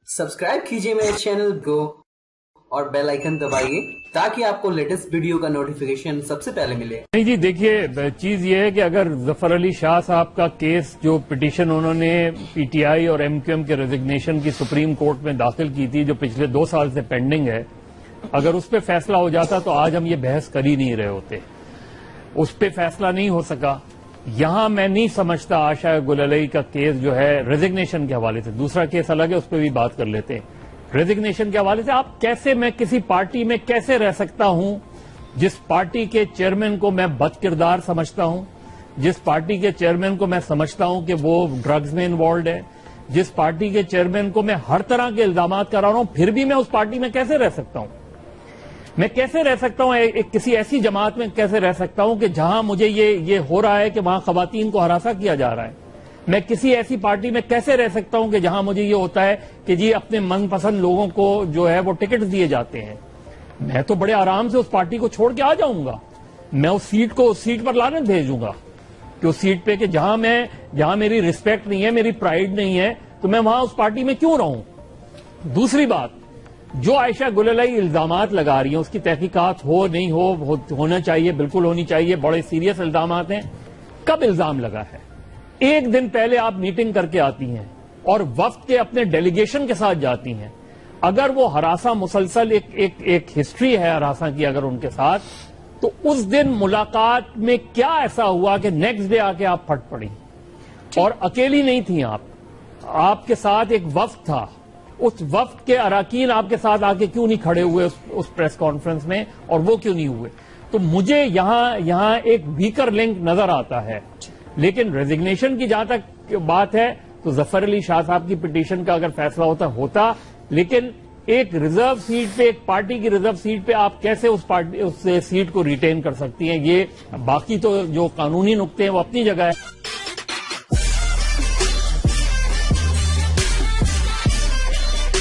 Subscribe कीजिए मेरे channel go और बेल आइकन दबाइए ताकि आपको लेटेस्ट वीडियो का नोटिफिकेशन सबसे पहले मिले। नहीं जी, देखिए चीज ये है कि अगर जफर अली शाह साहब का केस, जो पिटीशन उन्होंने पीटीआई और एमक्यूएम के रेजिग्नेशन की सुप्रीम कोर्ट में दाखिल की थी, जो पिछले 2 साल से पेंडिंग है, अगर उस पर फैसला हो जाता तो आज हम ये बहस कर ही नहीं रहे होते। उस पर फैसला नहीं हो सका। यहां मैं नहीं समझता आशा गुल अलई का केस जो है रेजिग्नेशन के हवाले से, दूसरा केस अलग है, उस पर भी बात कर लेते हैं। रेजिग्नेशन के हवाले से आप कैसे, मैं किसी पार्टी में कैसे रह सकता हूं जिस पार्टी के चेयरमैन को मैं बदकिरदार समझता हूं, जिस पार्टी के चेयरमैन को मैं समझता हूं कि वो ड्रग्स में इन्वॉल्व है, जिस पार्टी के चेयरमैन को मैं हर तरह के इल्जामात करा रहा हूं, फिर भी मैं उस पार्टी में कैसे रह सकता हूं? मैं कैसे रह सकता हूं किसी ऐसी जमात में कैसे रह सकता हूं कि जहां मुझे ये हो रहा है कि वहां खवातीन को हरासा किया जा रहा है? मैं किसी ऐसी पार्टी में कैसे रह सकता हूं कि जहां मुझे ये होता है कि जी अपने मनपसंद लोगों को जो है वो टिकट दिए जाते हैं? मैं तो बड़े आराम से उस पार्टी को छोड़ के आ जाऊंगा। मैं उस सीट पर लानत भेजूंगा कि उस सीट पे कि जहां मेरी रिस्पेक्ट नहीं है, मेरी प्राइड नहीं है, तो मैं वहां उस पार्टी में क्यों रहूं? दूसरी बात, जो आयशा गुल अलई इल्जामात लगा रही है उसकी तहकीकात हो नहीं होना चाहिए, बिल्कुल होनी चाहिए। बड़े सीरियस इल्जामात हैं। कब इल्जाम लगा है? एक दिन पहले आप मीटिंग करके आती हैं और वफ्द के अपने डेलीगेशन के साथ जाती हैं। अगर वो हरासा मुसलसल एक हिस्ट्री है हरासा की अगर उनके साथ, तो उस दिन मुलाकात में क्या ऐसा हुआ कि नेक्स्ट डे आके आप फट पड़ी? और अकेली नहीं थी आपके साथ एक वफ्द था। उस वफ्द के अराकीन आपके साथ आके क्यों नहीं खड़े हुए उस प्रेस कॉन्फ्रेंस में, और वो क्यों नहीं हुए? तो मुझे यहां एक वीकर लिंक नजर आता है। लेकिन रेजिग्नेशन की जहां तक बात है तो जफर अली शाह साहब की पिटीशन का अगर फैसला होता, लेकिन एक रिजर्व सीट पे, एक पार्टी की रिजर्व सीट पे आप कैसे उस सीट को रिटेन कर सकती हैं? ये बाकी तो जो कानूनी नुक्ते हैं वो अपनी जगह है।